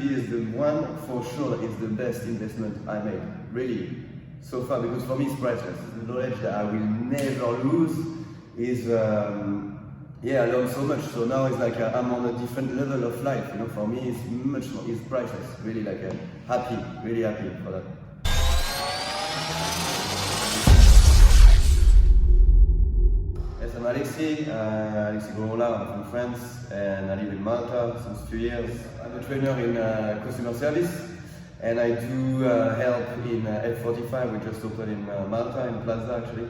is the one for sure is the best investment I made, really, so far, because for me it's priceless. The knowledge that I will never lose is, yeah, I learned so much. So now it's like I'm on a different level of life. You know, for me it's much more, it's priceless. Really, like happy, really happy for that. Yes, I'm Alexis Grosmolard. I'm from France and I live in Malta since 2 years. I'm a trainer in customer service and I do help in F45. We just opened in Malta, in Plaza actually.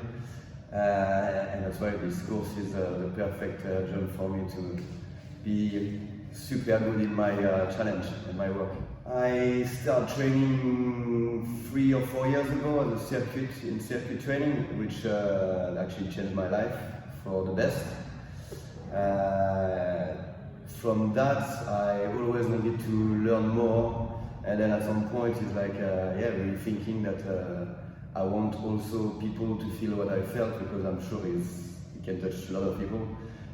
And that's why this course is the perfect job for me to be super good in my challenge and my work. I started training 3 or 4 years ago as a circuit training, which actually changed my life for the best. From that, I always wanted to learn more, and then at some point it's like, yeah, really thinking that I want also people to feel what I felt, because I'm sure it can touch a lot of people.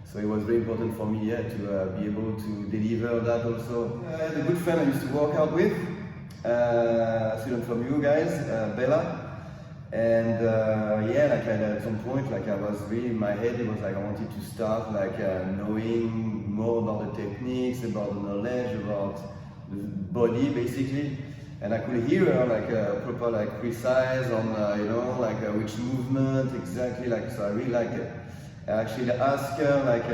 So it was very important for me, yeah, to be able to deliver that also. I had a good friend I used to work out with, a student from you guys, Bella. And yeah, like at some point, like I was really in my head, it was like I wanted to start like knowing more about the techniques, about the knowledge, about the body basically. And I could hear her like proper, like precise on, you know, like which movement exactly, like, so I really liked it. I actually asked her like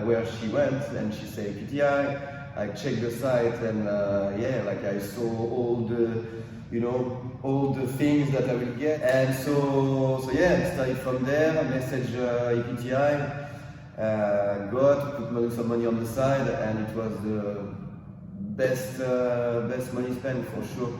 where she went, and she said PTI. I checked the site and yeah, like I saw all the, you know, all the things that I will get. And so yeah, I started from there, message EPTI, put some money on the side, and it was the best money spent for sure.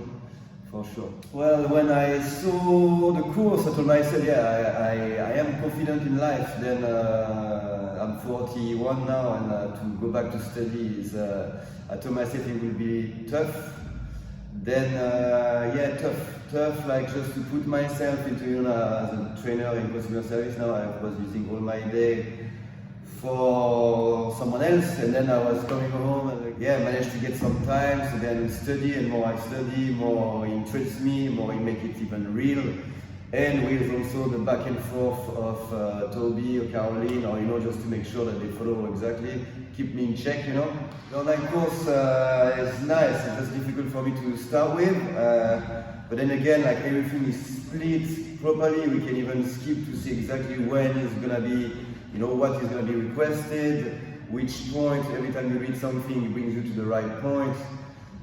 Well, when I saw the course, I told myself, yeah, I am confident in life. Then I'm 41 now, and to go back to study is, I told myself it will be tough. Then yeah, tough, like just to put myself into, you know, as a trainer in customer service. Now I was using all my day for someone else, and then I was coming home and yeah, managed to get some time. So then study, and more I study, more it interests me, more it makes it even real. And with also the back and forth of Toby or Caroline, or you know, just to make sure that they follow exactly, keep me in check, you know. The online course is nice. It's just difficult for me to start with, but then again, like everything is split properly. We can even skip to see exactly when it's gonna be, you know, what is going to be requested, which point. Every time you read something, it brings you to the right point.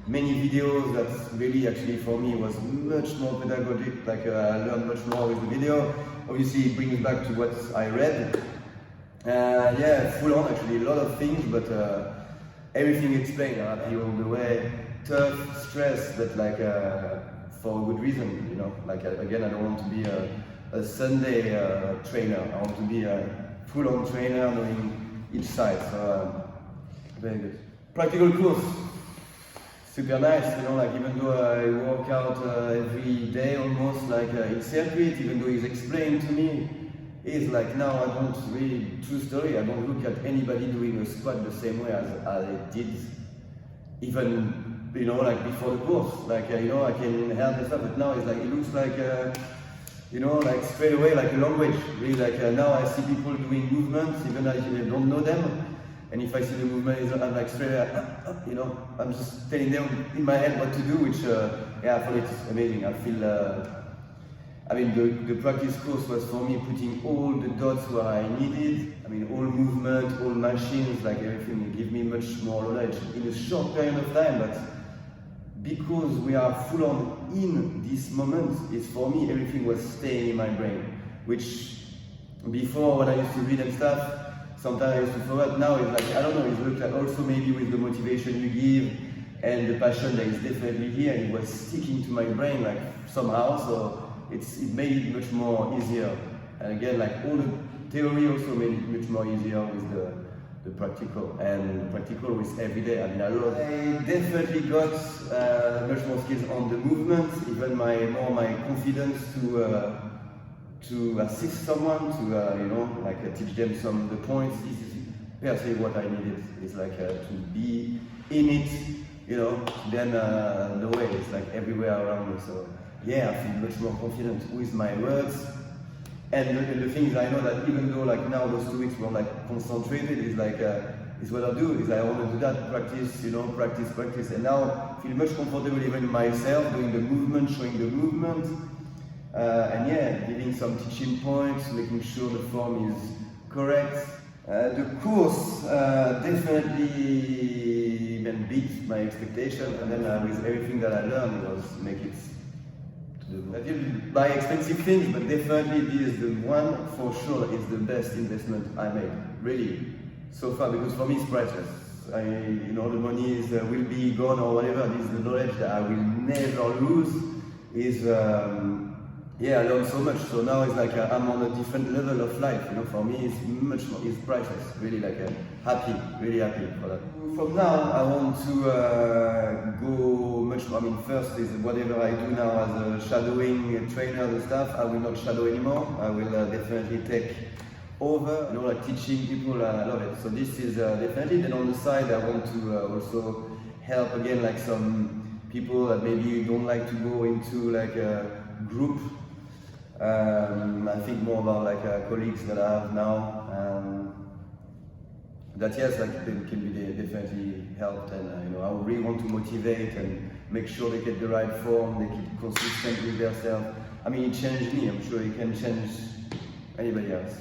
Many videos that really actually for me was much more pedagogic, like I learned much more with the video. Obviously it brings back to what I read. Yeah, full on actually, a lot of things, but everything explained, happy all the way. Tough, stress, but like for a good reason, you know. Like again, I don't want to be a Sunday trainer. I want to be a full-on trainer knowing each side, so very good. Practical course, super nice, you know, like even though I work out every day almost, like in circuit, even though he's explained to me, it's like now I don't really, true story, I don't look at anybody doing a squat the same way as I did, even, you know, like before the course, like, you know, I can help and stuff, but now it's like, it looks like, you know, like straight away, like a language. Really, like now I see people doing movements, even if I don't know them. And if I see the movement, I'm like straight away, you know, I'm just telling them in my head what to do, which, yeah, I thought it's amazing. I feel, I mean, the practice course was for me putting all the dots where I needed. I mean, all movement, all machines, like everything, it gave me much more knowledge in a short period of time, but because we are full on in this moment, it's for me, everything was staying in my brain, which before when I used to read and stuff, sometimes I used to forget. Now it's like, I don't know, it looks like also maybe with the motivation you give and the passion that is definitely here, it was sticking to my brain like somehow, so it made it much more easier. And again, like all the theory also made it much more easier with the practical, and practical with every day. I mean, I definitely got much more skills on the movement, even my confidence to assist someone, to you know, like teach them the points. This is per se what I needed. It's like to be in it you know, then the way it's like everywhere around me. So yeah, I feel much more confident with my words. And the thing is, I know that even though like now those 2 weeks were like concentrated, is like is what I do. Is I want to do that, practice, you know, practice, and now I feel much comfortable even myself doing the movement, showing the movement, and yeah, giving some teaching points, making sure the form is correct. The course definitely even beat my expectation, and then with everything that I learned, it was make it. I didn't buy expensive things, but definitely this is the one for sure is the best investment I made, really, so far, because for me it's priceless. You know, the money will be gone or whatever. This is the knowledge that I will never lose. Yeah, I learned so much. So now it's like I'm on a different level of life. You know, for me it's much more, it's priceless. Really, like happy, really happy for that. From now, I want to go much more. I mean, first is whatever I do now as a shadowing trainer and stuff, I will not shadow anymore. I will definitely take over, you know, like teaching people. I love it. So this is definitely. Then on the side, I want to also help again, like some people that maybe don't like to go into like a group. I think more about like colleagues that I have now. That yes, like they can be definitely helped, and you know, I really want to motivate and make sure they get the right form, they keep consistent with themselves. I mean, it changed me. I'm sure it can change anybody else.